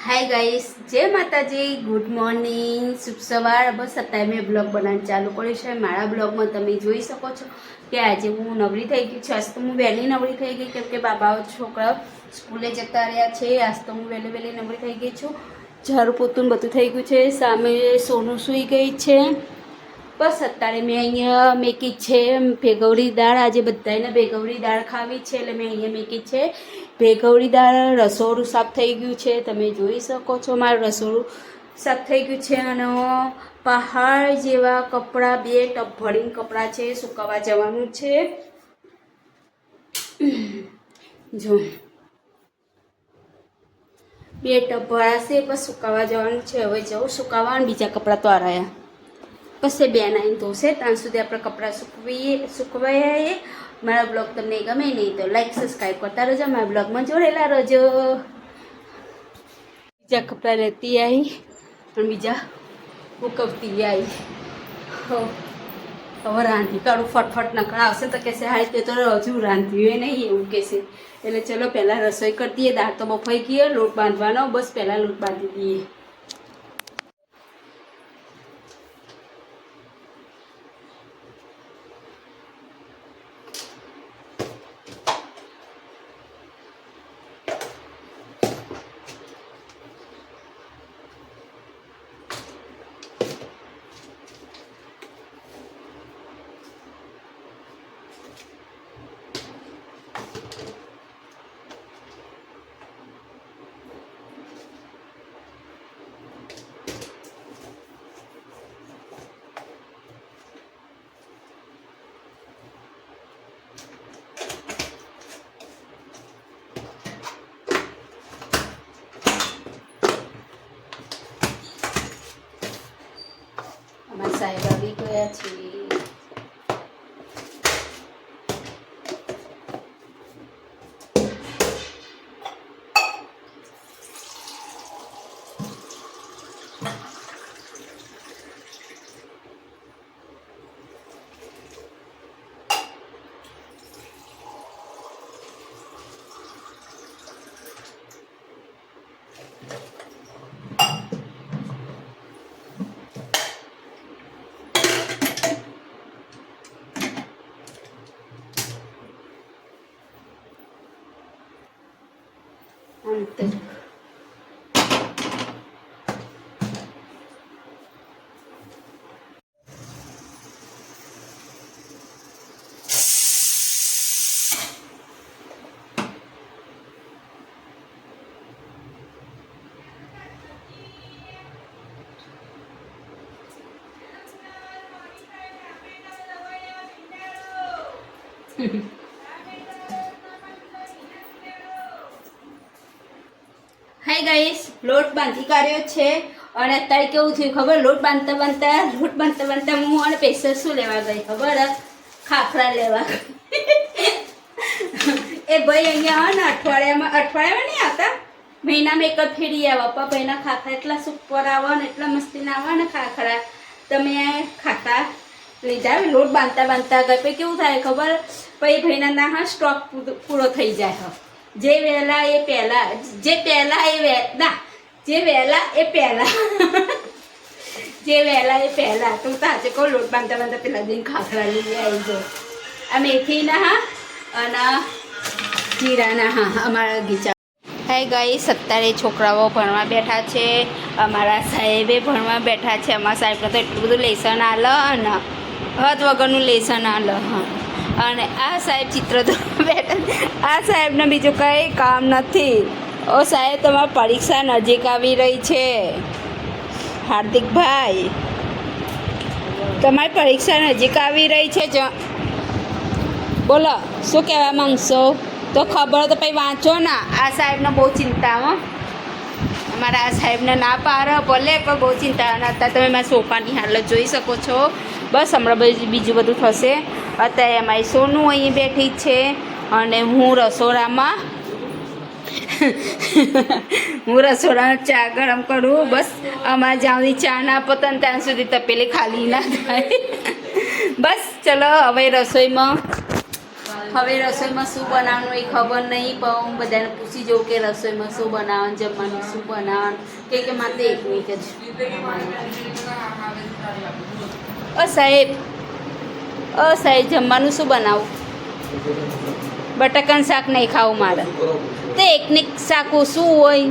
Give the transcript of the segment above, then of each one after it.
Hi guys, जय माताजी, good morning, शुभ सवार। बस अत्यारे मैं ब्लॉग बनाने चालू करी है। मारा ब्लॉग में तमे जोई सको छो कि आज हूँ नवरी थई गई। आज तो हूँ वहेली नवरी थई गई केम के बाबा छोकरा स्कूले जता रह्या छे। आज तो हूँ वहेली वहेली नवरी थई गई छूँ। झाड़ू पोतुं बधुं थई गयुं छे। सामे सोनू सूई गई छे। बस अत्यारे मैं अहींया मेकी छे भेगवड़ी दाळ। आज बधाने भेगवड़ी दाळ खावी छे એટલે मैं अहींया मेकी छे भेगवड़ी दाळ। रसोड़ું साफ થઈ ગયું છે, તમે જોઈ શકો છો મારું રસોડું સાફ થઈ ગયું છે। અને પહાડ જેવા કપડાં બે ટપ ભરીને કપડાં છે, સુકાવા જવાનું છે। જો બે ટપ ભરાશે, બસ સુકાવા જવાનું છે। હવે જવું સુકાવા, બીજા કપડાં તો આ રહ્યા। પછી બેન આવીને ધોશે, ત્યાં સુધી આપણે કપડાં સુકવાઈએ। મારા બ્લોગ તમને ગમે નહીં તો લાઈક સબસ્ક્રાઈબ કરતા રહેજો, મારા બ્લોગમાં જોડેલા રહેજો। બીજા કપડાં લેતી આવી અને બીજા સુકવતી આવી। હવે રાંધી કાઢું ફટફટ, નકળ આવશે તો કહેશે હાલ તે તો હજુ રાંધ્યું નહીં એવું કહેશે। એટલે ચલો પહેલાં રસોઈ કરી દઈએ। દાળ તો બફાઈ ગઈ, લોટ બાંધવાનો, બસ પહેલાં લોટ બાંધી દઈએ। સાહેબ આવી ગયા છે। अंतर हाय गाइस, लोट बांधी काढ्यो छे અને અત્યારે કેવું થયું ખબર? લોટ બાંધતા બાંધતા હું અને પૈસા શું લેવા ગઈ ખબર? ખાખરા લેવા। એ ભાઈ અહીંયા આવે ને અઠવાડિયામાં નહીં આવતા, મહિનામાં એક જ ફેરી આવે। પપ્પા ભાઈના ખાખરા એટલા સુપર આવે ને, એટલા મસ્તીના આવે ને ખાખરા, તમે ખાતા લીધા। લોટ બાંધતા ગઈ પછી કેવું થાય ખબર? પછી ભાઈના ના હા સ્ટોક પૂરો થઈ જાય। જે વહેલા એ પહેલા, જે પહેલા એ ના, જે વહેલા એ પહેલા, જે વહેલા એ પહેલા। તો હું સાચે કહું, લોટ બાંધતા પેલા દિન ખાખરા લઈ આવી જાઉં। આ મેથીના હા અને જીરાના હા અમારા ગીચા। હાય ગાઈસ, અત્યારે છોકરાઓ ભણવા બેઠા છે, અમારા સાહેબે ભણવા બેઠા છે। અમારા સાહેબને તો એટલું બધું લેસન આલે ને, હદ વગરનું લેસન આલે। હા, અને આ સાહેબ ચિત્ર દોરવા બેઠા। આ સાહેબને બીજું કંઈ કામ નથી। ઓ સાહેબ, તમારી પરીક્ષા નજીક આવી રહી છે। હાર્દિકભાઈ, તમારી પરીક્ષા નજીક આવી રહી છે। બોલો શું કહેવા માંગશો? તો ખબર તો પછી વાંચો ને। આ સાહેબને બહુ ચિંતા હો, અમારા આ સાહેબને ના પાડે ભલે, પણ બહુ ચિંતા। અને અત્યારે તમે મારા સોફાની હાલત જોઈ શકો છો। બસ હમણાં બીજું બધું થશે। અત્યારે અમારી સોનું અહીં બેઠી છે અને હું રસોડામાં ચા ગરમ કરું। બસ અમારે જ્યાં સુધી ચા ના પતે ને ત્યાં સુધી તપેલી ખાલી ના થાય। બસ ચલો હવે રસોઈમાં હવે રસોઈમાં શું બનાવવાનું એ ખબર નહીં, પણ હું બધાને પૂછી જોઉં કે રસોઈમાં શું બનાવવાનું, જમવાનું શું બનાવવાનું, કે મારે એક મિનિટ જ. સાહેબ જમવાનું શું બનાવું? બટાકાનું શાક નહીં ખાવું મારે. તો એકનિક શાક શું હોય?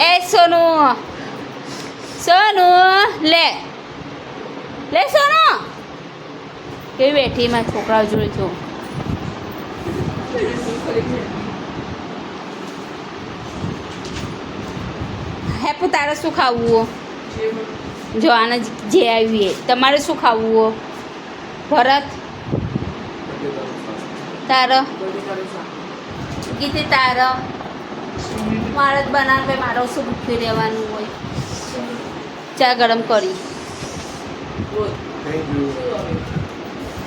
એ સોનું લે સોનું કેવી બેઠી મારા છોકરાઓ જોડે જો. હેપુ તારે શું ખાવું હો? જો આને જે આવી તમારે શું ખાવું હો? ભરત તારો ગીતે તારો મારે જ બનાવે. મારો શું ભૂખી રહેવાનું હોય? ચા ગરમ કરી.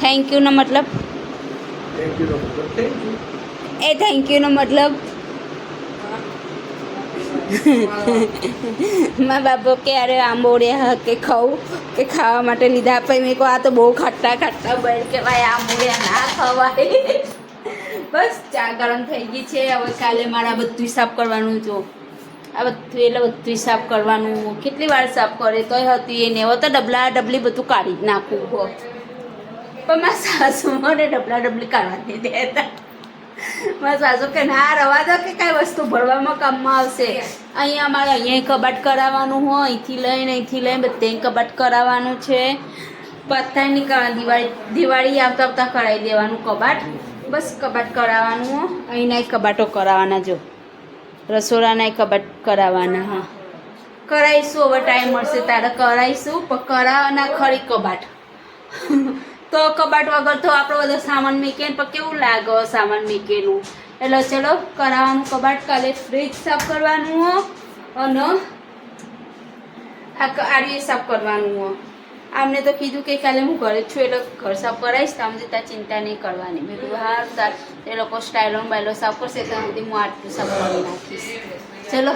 થેન્ક યુ નો મતલબ થેન્ક યુ નો મતલબ મારા બાપો કે અરે આંબોડિયા કે ખાવું કે ખાવા માટે લીધા. પછી મેં કહું આ તો બહુ ખટ્ટા બળ કે ભાઈ આંબોડિયા ના ખવાય. બસ ચા ગરમ થઈ ગઈ છે. હવે કાલે મારા બધું સાફ કરવાનું. જો આ બધું એટલે બધું સાફ કરવાનું. કેટલી વાર સાફ કરે તોય હતી એને હવે તો ડબલી બધું કાઢી જ નાખવું હોય. પણ મારા સાસુ મને ડબલી કાઢવા નહીં દેતા. મારા સાસુ કે ના રવા દો કે કાંઈ વસ્તુ ભરવામાં કામમાં આવશે. અહીંયા અમારે અહીંયા કબાટ કરાવવાનું હોય. અહીંથી લઈને બધે કબાટ કરાવવાનું છે. પત્તા નહીં કરવા દિવાળી આવતા કરાવી દેવાનું કબાટ. બસ કબાટ કરાવવાનું હો. અહીંના કબાટો કરાવવાના. જો રસોડાના કબાટ કરાવવાના. હા કરાવીશું. હવે ટાઈમ મળશે તારે કરાવીશું. પણ કરાવવાના ખરી કબાટ. તો કબાટ વગર તો આપણો બધો સામાન મૂકીએ પણ કેવું લાગે સામાન મૂકેલું. એટલે ચલો કરાવવાનું કબાટ. કાલે ફ્રીજ સાફ કરવાનું હો અને આડી સાફ કરવાનું હો. આમને તો કીધું કે કાલે હું ઘરે જ છું એટલે ઘર સાફ કરાવીશ. તમને ત્યાં ચિંતા નહીં કરવાની. મેં કીધું હા એ લોકો સ્ટાઇલો બાઇલો સાફ કરશે ત્યાં સુધી હું આટલું સાફ કરી નાખીશ. ચલો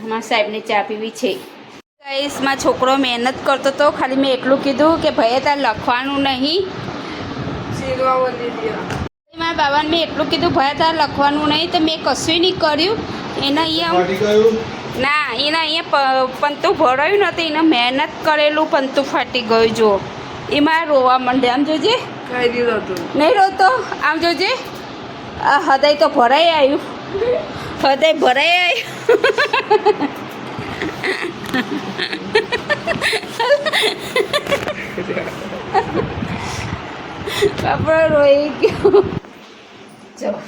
અમારા સાહેબને ચા પીવી છે. ગાઈસમાં છોકરો મહેનત કરતો હતો. ખાલી મેં એટલું કીધું કે ભાઈ તાર લખવાનું નહીં. મારા બાબાને મેં એટલું કીધું ભાઈ તાર લખવાનું નહીં તો મેં કશું નહીં કર્યું. એના અહીંયા પંતું ભરાયું નહોતું. એને મહેનત કરેલું પંતું ફાટી ગયું. જો એમાં રોવા માંડે. આમ જોજે નહીં રોતો. આમ જોજે આ હૃદય તો ભરાઈ આવ્યું. હૃદય ભરાઈ આવ્યું. બાપડો રોઈ ગયો. ચલો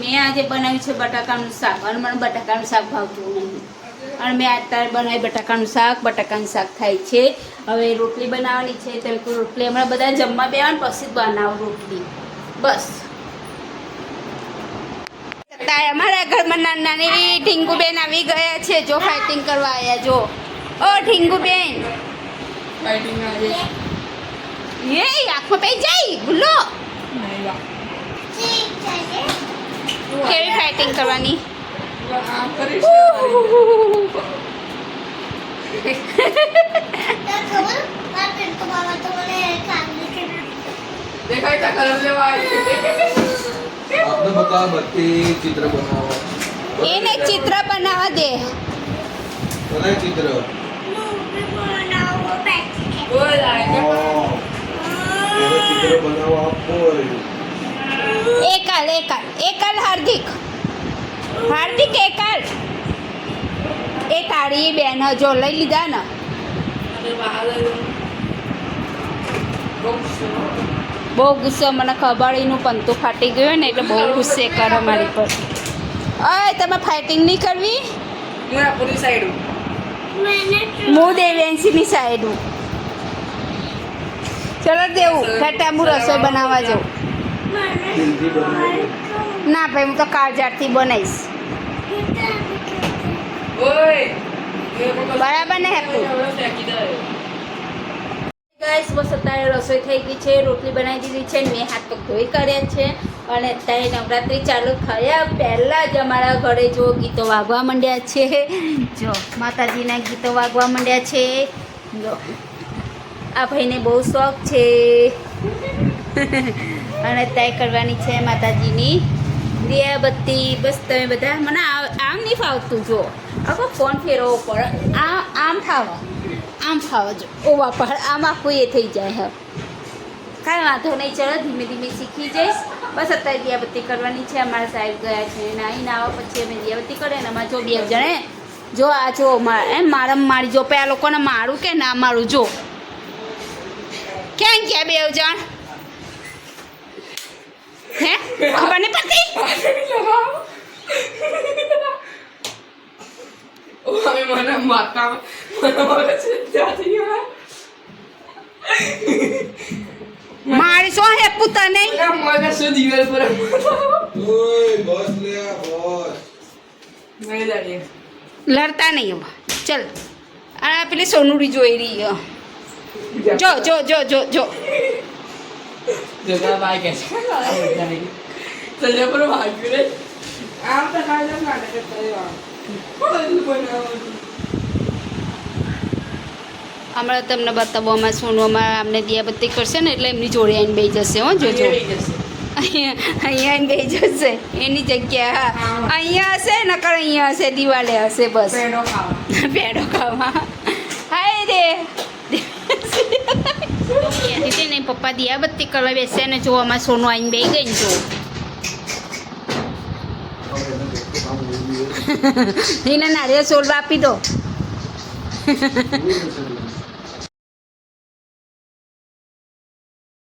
મેં આજે બનાવ્યું છે બટાકાનું શાક. અને મને બટાકાનું શાક ભાવતું નહીં. અને મેં અત્યારે બનાવી બટાકાનું શાક થાય છે. હવે રોટલી બનાવવાની છે. તેમ તો રોટલી હમણાં બધા જમવા બેવાનું પછી જ બનાવું રોટલી. બસ અમારા ઘરમાં નાની ઢીંગુબેન આવી ગયા છે. જો ફાઇટિંગ કરવા આવ્યા. જો ઓ ઢીંગુબેન એ આંખમાં પઈ જાય ગુલ્લો. કેવી ફાઇટિંગ કરવાની? आपने बता बत्ती चित्र बनावा. એને ચિત્ર બનાવવા દે. बनाए चित्र. चित्र बनावा बोल. એકાલ હાર્દિક એકાલ એ તારી બેન જો લઈ લીધા ને. બહુ ગુસ્સો મને ખબર. એનું પંતું ફાટી ગયું ને એટલે બહુ ગુસ્સે કરે મારી પર. અય તમે ફાઇટિંગ નહીં કરવી. હું દેવેન્સીની સાઈડ હું. ચલો દેવું ઘટા હું રસોઈ બનાવવા જાઉં. ના ભાઈ હું તો કાળજારથી બનાવીશ. બરાબર ને હેપુ? ગાઈસ બસ અત્યારે રસોઈ થઈ ગઈ છે. રોટલી બનાવી દીધી છે. મેં હાથ પગ ધોઈ કર્યા છે. અને અત્યારે નવરાત્રિ ચાલુ થયા પહેલાં જ અમારા ઘરે જો ગીતો વાગવા માંડ્યા છે. જો માતાજીના ગીતો વાગવા માંડ્યા છે. જો આ ભાઈને બહુ શોખ છે અને તય કરવાની છે માતાજીની દીયાબત્તી. બસ તમે બધા મને આમ નહીં ફાવતું જો આખો ફોન ફેરવવો પડે. આમ ફાવો જો ઓ બાપા આમ આખું એ થઈ જાય. હવે કાંઈ વાંધો નહીં, ચલો ધીમે ધીમે શીખી જઈશ. બસ અત્યારે દીયાબત્તી કરવાની છે. અમારા સાહેબ ગયા છે નાહીને આવો પછી અમે દીયાબત્તી કરીએ ને અમારે જો 2 જણે જો આ જો મારા મારી જો પેલા લોકોને મારું કે ના મારું જો ક્યાં ગયા 2 જણ હે ખબર નહીં પડતી. મને માતા મારી શું હે પુતા નહીં મને શું દિવાલ પર ઓય બસ લે આ બસ. મેં જાણીએ લડતા નહીં હવે ચલ. આ પેલી સોનુડી જોઈ રહી છે. જો જો જો જો જો જગા બાય કે સજા પર ભાગ્યું રે આમ તો કાલે નાટક કર્યો હમણાં તમને બતાવો અમારે સોનું અમારે અમને દીયાબત્તી કરશે ને એટલે એમની જોડે આવીને બેસી જશે. હો જોજો અહીંયા આવીને બેસી જશે એની જગ્યા. હા અહીંયા હશે નકર અહીંયા હશે દિવાલે હશે બસ પેડો ખાવા પેડો ખાવા. હાય રે કહેતી ને પપ્પા દીયાબત્તી કરવા બેસે ને જો અમારે સોનું આવીને બેસી ગઈ ને જો એને નારિયેળ સોલવા આપી દો.